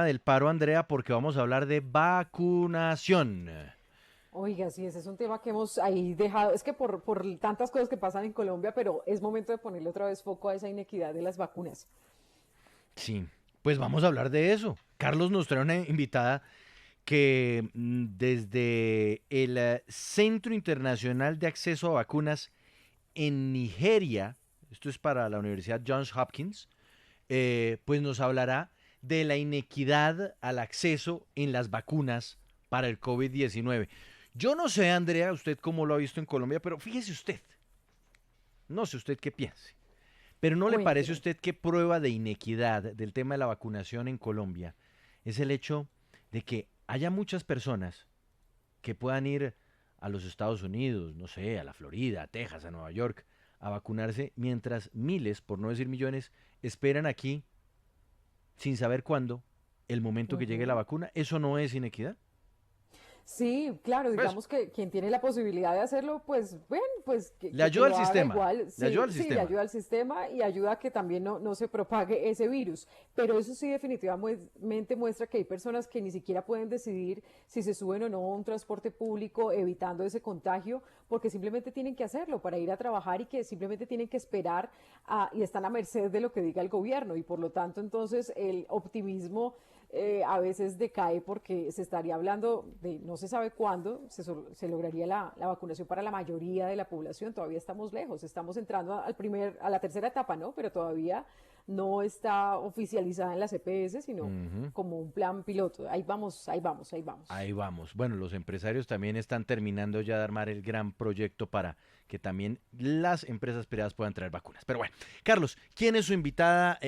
Del paro, Andrea, porque vamos a hablar de vacunación. Oiga, sí, ese es un tema que hemos ahí dejado. Es que por tantas cosas que pasan en Colombia, pero es momento de ponerle otra vez foco a esa inequidad de las vacunas. Sí, pues vamos a hablar de eso. Carlos nos trae una invitada que desde el Centro Internacional de Acceso a Vacunas en Nigeria, esto es para la Universidad Johns Hopkins, pues nos hablará de la inequidad al acceso en las vacunas para el COVID-19. Yo no sé, Andrea, usted cómo lo ha visto en Colombia, pero fíjese usted, no sé usted qué piense. Pero ¿no le parece a Cuénteme. usted que prueba de inequidad del tema de la vacunación en Colombia es el hecho de que haya muchas personas que puedan ir a los Estados Unidos, no sé, a la Florida, a Texas, a Nueva York, a vacunarse, mientras miles, por no decir millones, esperan aquí sin saber cuándo, el momento que llegue la Ujú. vacuna? ¿Eso no es inequidad? Sí, claro, Pues digamos que quien tiene la posibilidad de hacerlo, pues bueno, pues le que ayuda al lo haga sistema, igual. le ayuda Sí, al sí, le sistema. ayuda al sistema y ayuda a que también no se propague ese virus. Pero eso sí definitivamente muestra que hay personas que ni siquiera pueden decidir si se suben o no a un transporte público evitando ese contagio, porque simplemente tienen que hacerlo para ir a trabajar y que simplemente tienen que esperar y están a merced de lo que diga el gobierno. Y por lo tanto, entonces, el optimismo a veces decae porque se estaría hablando de no se sabe cuándo se lograría la vacunación para la mayoría de la población. Todavía estamos lejos, estamos entrando a la tercera etapa, ¿no? Pero todavía no está oficializada en la CPS, sino Ujú. como un plan piloto. Ahí vamos, ahí vamos, ahí vamos. Ahí vamos. Bueno, los empresarios también están terminando ya de armar el gran proyecto para que también las empresas privadas puedan traer vacunas. Pero bueno, Carlos, ¿quién es su invitada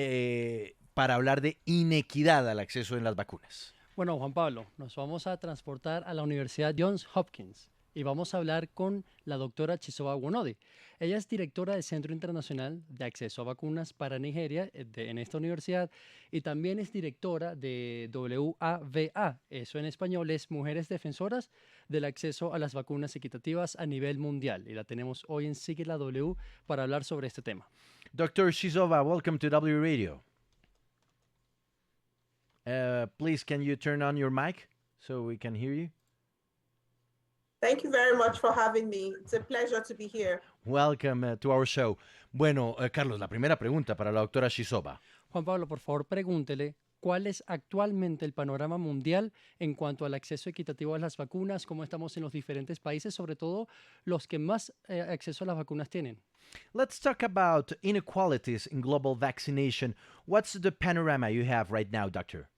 para hablar de inequidad al acceso en las vacunas? Bueno, Juan Pablo, nos vamos a transportar a la Universidad Johns Hopkins y vamos a hablar con la doctora Chisoba Wonode. Ella es directora del Centro Internacional de Acceso a Vacunas para Nigeria en esta universidad y también es directora de WAVA. Eso en español es Mujeres Defensoras del Acceso a las Vacunas Equitativas a nivel mundial. Y la tenemos hoy en Sigue la W para hablar sobre este tema. Dr. Shizova, welcome to W Radio. Please, can you turn on your mic so we can hear you? Thank you very much for having me. It's a pleasure to be here. Welcome to our show. Bueno, Carlos, la primera pregunta para la doctora Shizova. Juan Pablo, por favor, pregúntele cuál es actualmente el panorama mundial en cuanto al acceso equitativo a las vacunas, cómo estamos en los diferentes países, sobre todo los que más acceso a las vacunas tienen. Let's talk about inequalities in global vaccination. What's the panorama you have right now, doctor?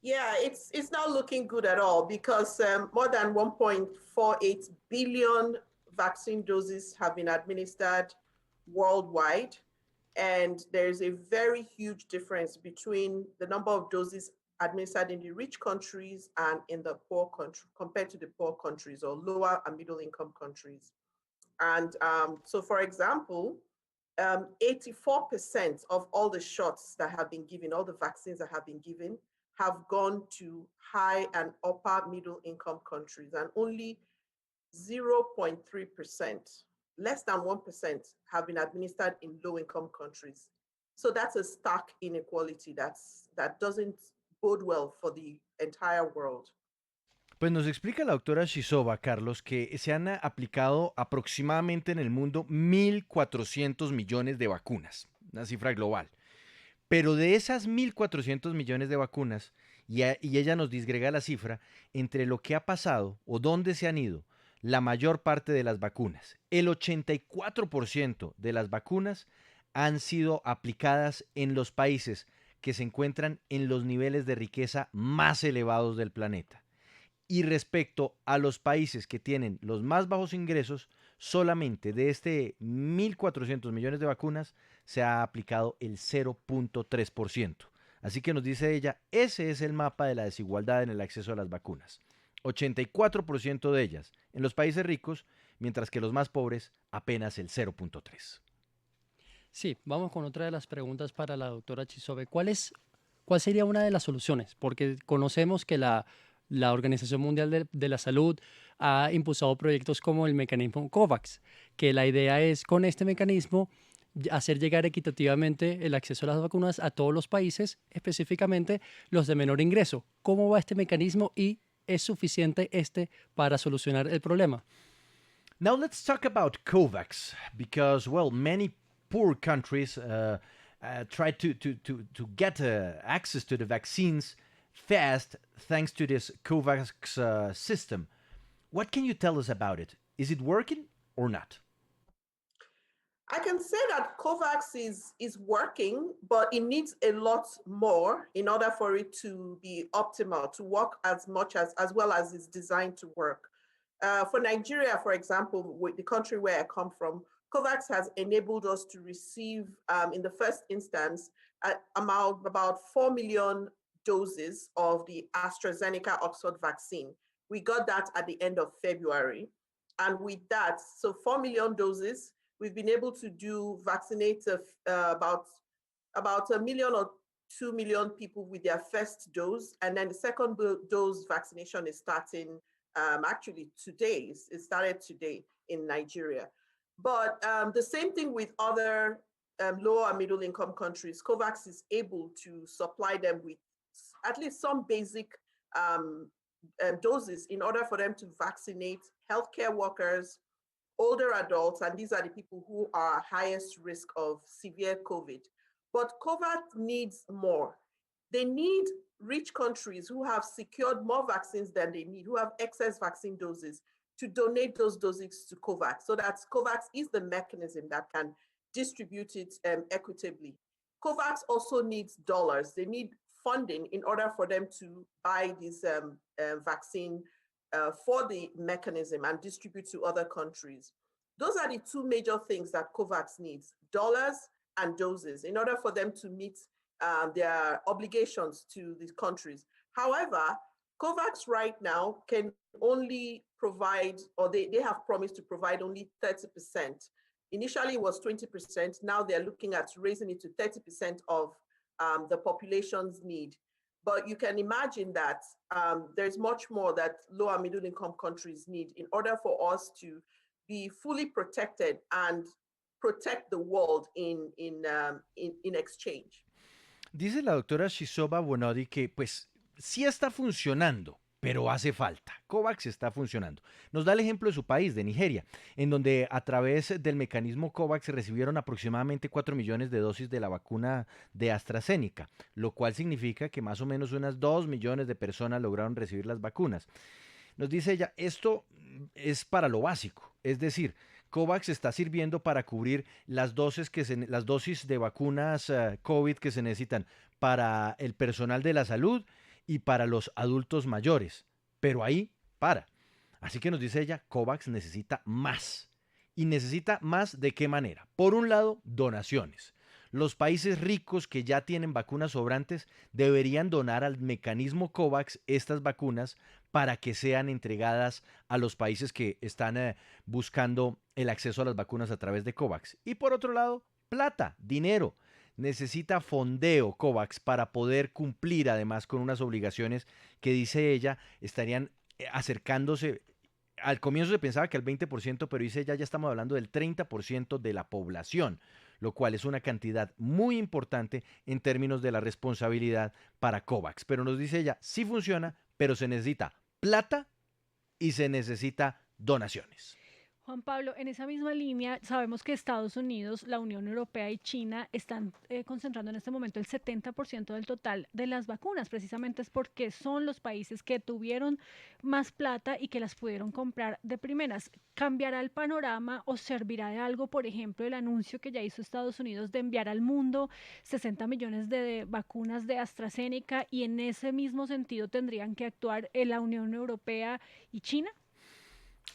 Yeah, it's not looking good at all because more than 1.48 billion vaccine doses have been administered worldwide. And there's a very huge difference between the number of doses administered in the rich countries and in the poor country compared to the poor countries or lower and middle income countries. And so, for example, 84% of all the shots that have been given, all the vaccines that have been given, have gone to high and upper middle income countries, and only 0.3%, less than 1%, have been administered in low income countries. So that's a stark inequality that doesn't bode well for the entire world. Pues nos explica la doctora Shizova, Carlos, que se han aplicado aproximadamente en el mundo 1.400 millones de vacunas, una cifra global. Pero de esas 1.400 millones de vacunas, y ella nos disgrega la cifra, entre lo que ha pasado o dónde se han ido la mayor parte de las vacunas, el 84% de las vacunas han sido aplicadas en los países que se encuentran en los niveles de riqueza más elevados del planeta. Y respecto a los países que tienen los más bajos ingresos, solamente de este 1.400 millones de vacunas se ha aplicado el 0.3%. Así que nos dice ella, ese es el mapa de la desigualdad en el acceso a las vacunas. 84% de ellas en los países ricos, mientras que los más pobres apenas el 0.3%. Sí, vamos con otra de las preguntas para la doctora Chisobe. ¿Cuál sería una de las soluciones? Porque conocemos que la Organización Mundial de la Salud ha impulsado proyectos como el mecanismo COVAX, que la idea es con este mecanismo hacer llegar equitativamente el acceso a las vacunas a todos los países, específicamente los de menor ingreso. ¿Cómo va este mecanismo y es suficiente para solucionar el problema? Now let's talk about COVAX because, well, many poor countries try to get access to the vaccines fast thanks to this COVAX system. What can you tell us about it? Is it working or not? I can say that COVAX is working, but it needs a lot more in order for it to be optimal, to work as much as well as it's designed to work. For Nigeria, for example, with the country where I come from, COVAX has enabled us to receive, in the first instance, about 4 million doses of the AstraZeneca Oxford vaccine. We got that at the end of February. And with that, so 4 million doses, we've been able to vaccinate about 1 million or 2 million people with their first dose. And then the second dose vaccination is starting actually today. It started today in Nigeria. But the same thing with other lower and middle income countries. COVAX is able to supply them with at least some basic doses in order for them to vaccinate healthcare workers, older adults, and these are the people who are highest risk of severe COVID. But COVAX needs more. They need rich countries who have secured more vaccines than they need, who have excess vaccine doses, to donate those doses to COVAX, so that COVAX is the mechanism that can distribute it equitably. COVAX also needs dollars. They need funding in order for them to buy this vaccine for the mechanism and distribute to other countries. Those are the two major things that COVAX needs: dollars and doses, in order for them to meet their obligations to these countries. However, COVAX right now can only provide, or they have promised to provide only 30%. Initially it was 20%. Now they're looking at raising it to 30% of the population's need. But you can imagine that there's much more that low and middle income countries need in order for us to be fully protected and protect the world in exchange. Dice la doctora Shisoba Bonodi que pues sí está funcionando, pero hace falta. COVAX está funcionando. Nos da el ejemplo de su país, de Nigeria, en donde a través del mecanismo COVAX recibieron aproximadamente 4 millones de dosis de la vacuna de AstraZeneca, lo cual significa que más o menos unas 2 millones de personas lograron recibir las vacunas. Nos dice ella, esto es para lo básico, es decir, COVAX está sirviendo para cubrir las dosis de vacunas COVID que se necesitan para el personal de la salud y para los adultos mayores. Pero ahí para. Así que nos dice ella, COVAX necesita más. ¿Y necesita más de qué manera? Por un lado, donaciones. Los países ricos que ya tienen vacunas sobrantes deberían donar al mecanismo COVAX estas vacunas para que sean entregadas a los países que están buscando el acceso a las vacunas a través de COVAX. Y por otro lado, plata, dinero. Necesita fondeo COVAX para poder cumplir además con unas obligaciones que, dice ella, estarían acercándose. Al comienzo se pensaba que al 20%, pero dice ella, ya estamos hablando del 30% de la población, lo cual es una cantidad muy importante en términos de la responsabilidad para COVAX. Pero nos dice ella, sí funciona, pero se necesita plata y se necesita donaciones. Juan Pablo, en esa misma línea, sabemos que Estados Unidos, la Unión Europea y China están concentrando en este momento el 70% del total de las vacunas. Precisamente es porque son los países que tuvieron más plata y que las pudieron comprar de primeras. ¿Cambiará el panorama o servirá de algo, por ejemplo, el anuncio que ya hizo Estados Unidos de enviar al mundo 60 millones de vacunas de AstraZeneca, y en ese mismo sentido tendrían que actuar la Unión Europea y China?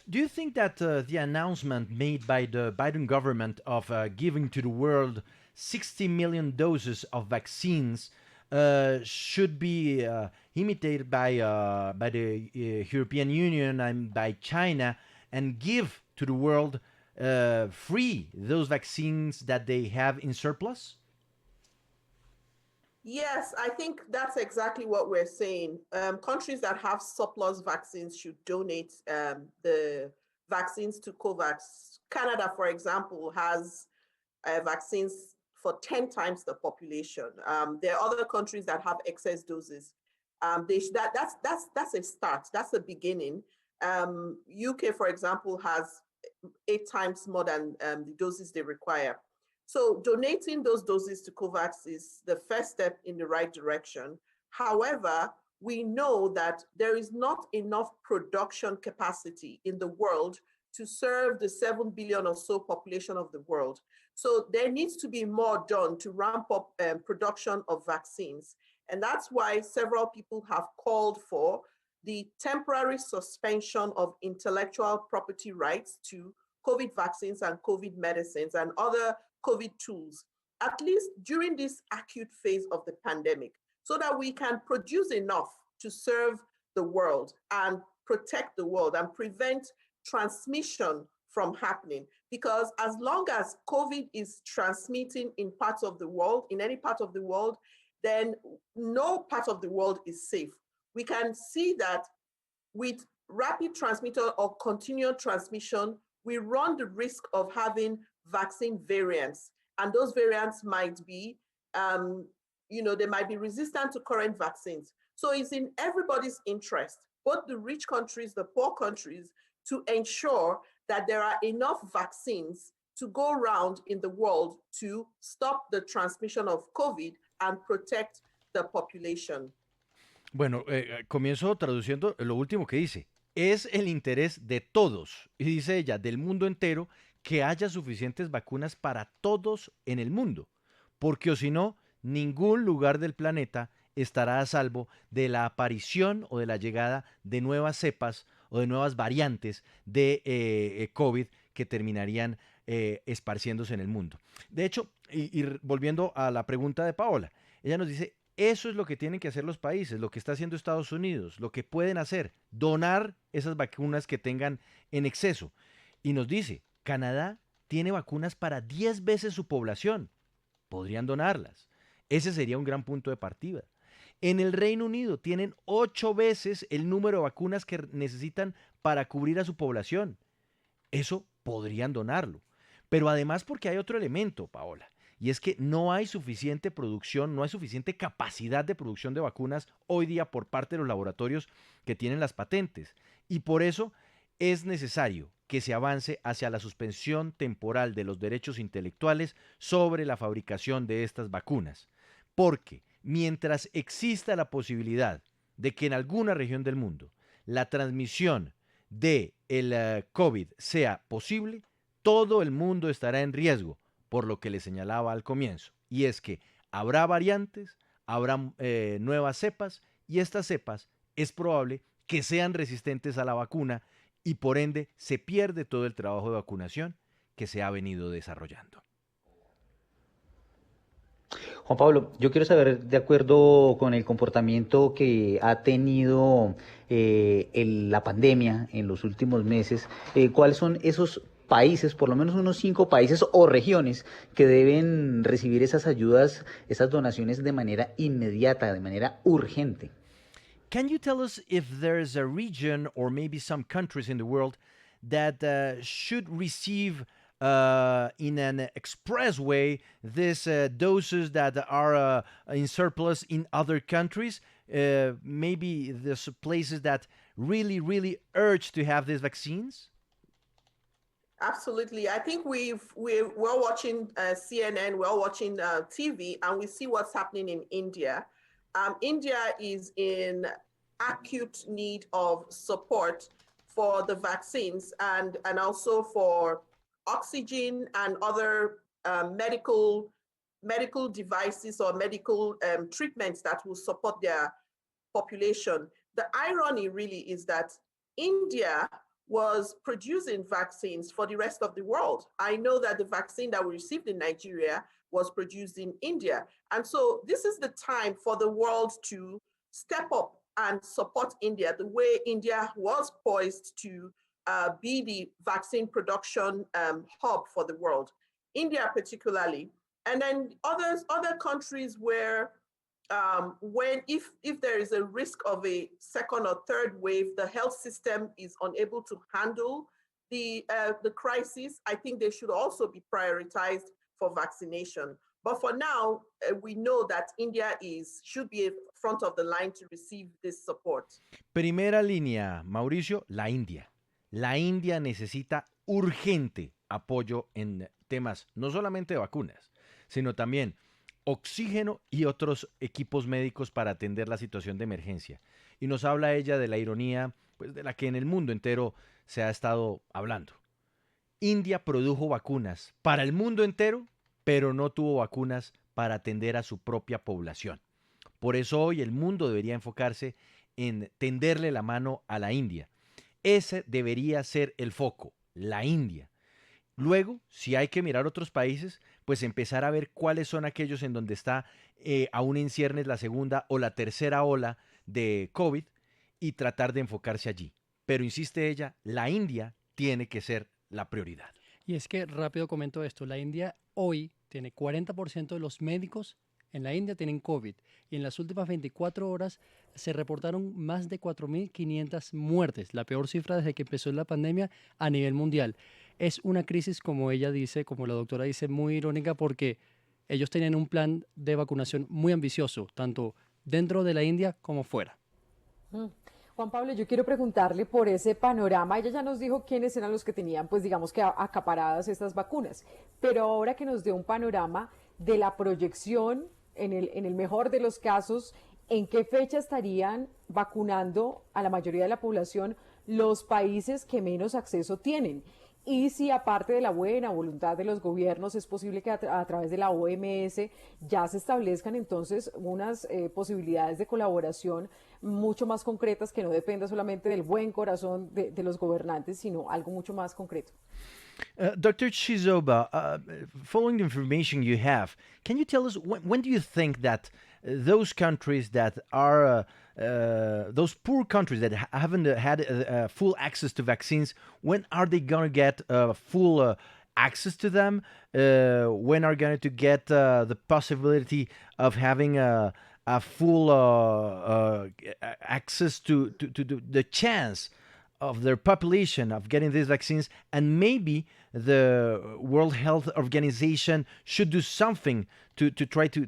Do you think that the announcement made by the Biden government of giving to the world 60 million doses of vaccines should be imitated by the European Union and by China and give to the world free those vaccines that they have in surplus? Yes, I think that's exactly what we're saying. Countries that have surplus vaccines should donate the vaccines to COVAX. Canada, for example, has vaccines for 10 times the population. There are other countries that have excess doses. That's a start. That's the beginning. UK, for example, has 8 times more than the doses they require. So donating those doses to COVAX is the first step in the right direction. However, we know that there is not enough production capacity in the world to serve the 7 billion or so population of the world. So there needs to be more done to ramp up production of vaccines. And that's why several people have called for the temporary suspension of intellectual property rights to COVID vaccines and COVID medicines and other COVID tools, at least during this acute phase of the pandemic, so that we can produce enough to serve the world and protect the world and prevent transmission from happening. Because as long as COVID is transmitting in parts of the world, in any part of the world, then no part of the world is safe. We can see that with rapid transmitter or continual transmission, we run the risk of having vaccine variants. And those variants might be, they might be resistant to current vaccines. So it's in everybody's interest, both the rich countries, the poor countries, to ensure that there are enough vaccines to go around in the world to stop the transmission of COVID and protect the population. Bueno, comienzo traduciendo lo último que dice. Es el interés de todos, y dice ella, del mundo entero, que haya suficientes vacunas para todos en el mundo, porque o si no, ningún lugar del planeta estará a salvo de la aparición o de la llegada de nuevas cepas o de nuevas variantes de COVID que terminarían esparciéndose en el mundo. De hecho, y volviendo a la pregunta de Paola, ella nos dice, eso es lo que tienen que hacer los países, lo que está haciendo Estados Unidos, lo que pueden hacer, donar esas vacunas que tengan en exceso. Y nos dice, Canadá tiene vacunas para 10 veces su población, podrían donarlas. Ese sería un gran punto de partida. En el Reino Unido tienen 8 veces el número de vacunas que necesitan para cubrir a su población. Eso podrían donarlo. Pero además porque hay otro elemento, Paola, y es que no hay suficiente producción, no hay suficiente capacidad de producción de vacunas hoy día por parte de los laboratorios que tienen las patentes. Y por eso es necesario que se avance hacia la suspensión temporal de los derechos intelectuales sobre la fabricación de estas vacunas. Porque mientras exista la posibilidad de que en alguna región del mundo la transmisión del COVID sea posible, todo el mundo estará en riesgo, por lo que le señalaba al comienzo, y es que habrá variantes, habrá nuevas cepas, y estas cepas es probable que sean resistentes a la vacuna y por ende se pierde todo el trabajo de vacunación que se ha venido desarrollando. Juan Pablo, yo quiero saber, de acuerdo con el comportamiento que ha tenido la pandemia en los últimos meses, ¿cuáles son esos países, por lo menos unos 5 países o regiones que deben recibir esas ayudas, esas donaciones de manera inmediata, de manera urgente? Can you tell us if there's a region or maybe some countries in the world that should receive in an express way these doses that are in surplus in other countries? Maybe there's places that really urge to have these vaccines? Absolutely. I think we're watching CNN, we're watching TV, and we see what's happening in India. India is in acute need of support for the vaccines and also for oxygen and other medical devices or medical treatments that will support their population. The irony really is that India was producing vaccines for the rest of the world. I know that the vaccine that we received in Nigeria was produced in India. And so this is the time for the world to step up and support India the way India was poised to be the vaccine production hub for the world, India particularly. And then other countries where if there is a risk of a second or third wave, the health system is unable to handle the crisis, I think they should also be prioritized for vaccination. But for now, we know that India should be front of the line to receive this support. Primera línea, Mauricio, la India. La India necesita urgente apoyo en temas no solamente de vacunas, sino también oxígeno y otros equipos médicos para atender la situación de emergencia. Y nos habla ella de la ironía, pues, de la que en el mundo entero se ha estado hablando. India produjo vacunas para el mundo entero, pero no tuvo vacunas para atender a su propia población. Por eso hoy el mundo debería enfocarse en tenderle la mano a la India. Ese debería ser el foco, la India. Luego, si hay que mirar otros países, pues empezar a ver cuáles son aquellos en donde está aún en ciernes la segunda o la tercera ola de COVID y tratar de enfocarse allí. Pero insiste ella, la India tiene que ser la prioridad. Y es que, rápido comento esto, la India hoy tiene 40% de los médicos en la India tienen COVID y en las últimas 24 horas se reportaron más de 4.500 muertes, la peor cifra desde que empezó la pandemia a nivel mundial. Es una crisis, como ella dice, como la doctora dice, muy irónica porque ellos tenían un plan de vacunación muy ambicioso, tanto dentro de la India como fuera. Juan Pablo, yo quiero preguntarle por ese panorama. Ella ya nos dijo quiénes eran los que tenían, pues digamos que acaparadas estas vacunas, pero ahora que nos dé un panorama de la proyección, en el mejor de los casos, ¿en qué fecha estarían vacunando a la mayoría de la población los países que menos acceso tienen? Y si aparte de la buena voluntad de los gobiernos es posible que a través de la OMS ya se establezcan entonces unas posibilidades de colaboración mucho más concretas que no dependa solamente del buen corazón de los gobernantes, sino algo mucho más concreto. Dr. Chizoba, following the information you have, can you tell us when do you think that those countries that are those poor countries that haven't had full access to vaccines, when are they going to get full access to them? When are going to get the possibility of having a full access to the chance of their population of getting these vaccines, and maybe the World Health Organization should do something to try to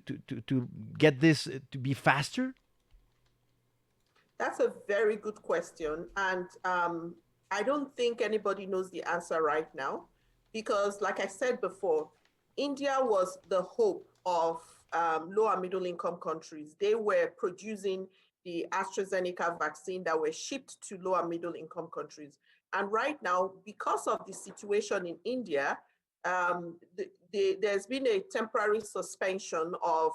get this to be faster? That's a very good question. And I don't think anybody knows the answer right now, because like I said before, India was the hope of low and middle income countries. They were producing the AstraZeneca vaccine that were shipped to low and middle income countries. And right now, because of the situation in India, there's been a temporary suspension of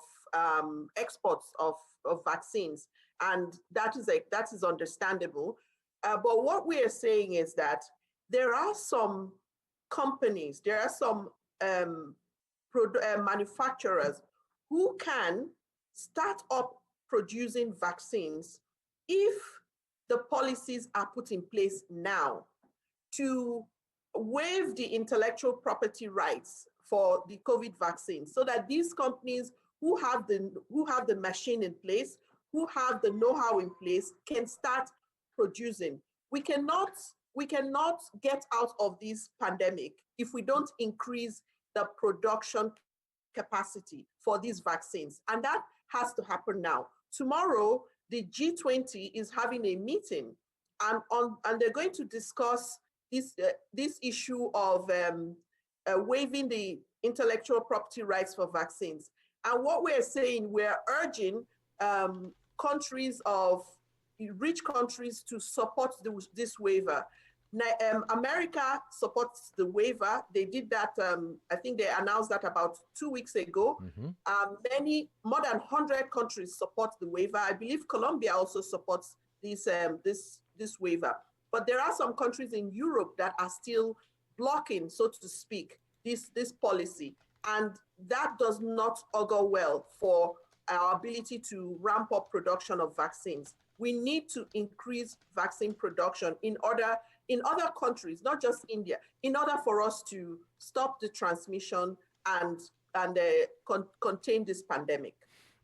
exports of vaccines. And that is understandable. But what we are saying is that there are some companies, there are some manufacturers who can start up producing vaccines if the policies are put in place now to waive the intellectual property rights for the COVID vaccine, so that these companies who have the machine in place, who have the know-how in place, can start producing. We cannot get out of this pandemic if we don't increase the production capacity for these vaccines. And that has to happen now. Tomorrow, the G20 is having a meeting, and they're going to discuss this issue of waiving the intellectual property rights for vaccines. And what we're saying, we're urging rich countries to support this waiver. America supports the waiver. They did that. I think they announced that about 2 weeks ago. Mm-hmm. More than 100 countries support the waiver. I believe Colombia also supports this waiver. But there are some countries in Europe that are still blocking, so to speak, this policy. And that does not augur well for our ability to ramp up production of vaccines. We need to increase vaccine production in other countries, not just India, in order for us to stop the transmission and contain this pandemic.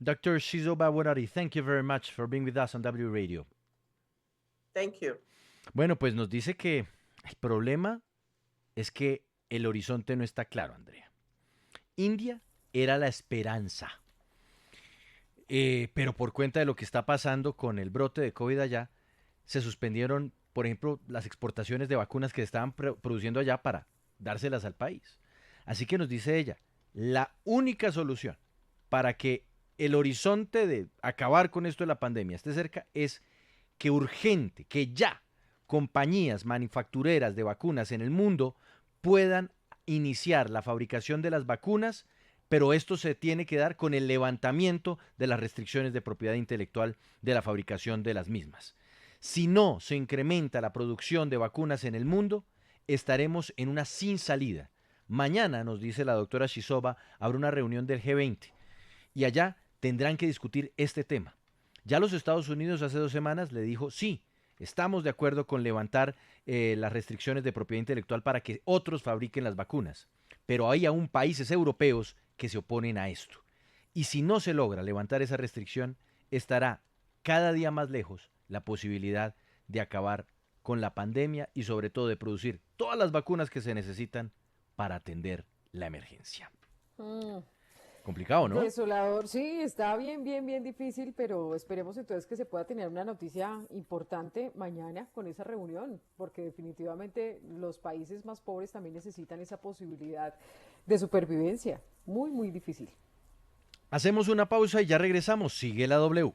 Dr. Chizoba Wonorri, thank you very much for being with us on W Radio. Thank you. Bueno, pues nos dice que el problema es que el horizonte no está claro, Andrea. India era la esperanza. Pero por cuenta de lo que está pasando con el brote de COVID allá, se suspendieron, por ejemplo, las exportaciones de vacunas que se estaban produciendo allá para dárselas al país. Así que nos dice ella, la única solución para que el horizonte de acabar con esto de la pandemia esté cerca es que urgente, que ya compañías manufactureras de vacunas en el mundo puedan iniciar la fabricación de las vacunas, pero esto se tiene que dar con el levantamiento de las restricciones de propiedad intelectual de la fabricación de las mismas. Si no se incrementa la producción de vacunas en el mundo, estaremos en una sin salida. Mañana, nos dice la doctora Chisova, habrá una reunión del G20 y allá tendrán que discutir este tema. Ya los Estados Unidos hace 2 semanas le dijo, sí, estamos de acuerdo con levantar las restricciones de propiedad intelectual para que otros fabriquen las vacunas, pero hay aún países europeos que se oponen a esto. Y si no se logra levantar esa restricción, estará cada día más lejos la posibilidad de acabar con la pandemia y sobre todo de producir todas las vacunas que se necesitan para atender la emergencia. Complicado, ¿no? Desolador, sí, está bien, bien, bien difícil, pero esperemos entonces que se pueda tener una noticia importante mañana con esa reunión, porque definitivamente los países más pobres también necesitan esa posibilidad de supervivencia. Muy, muy difícil. Hacemos una pausa y ya regresamos. Sigue la W.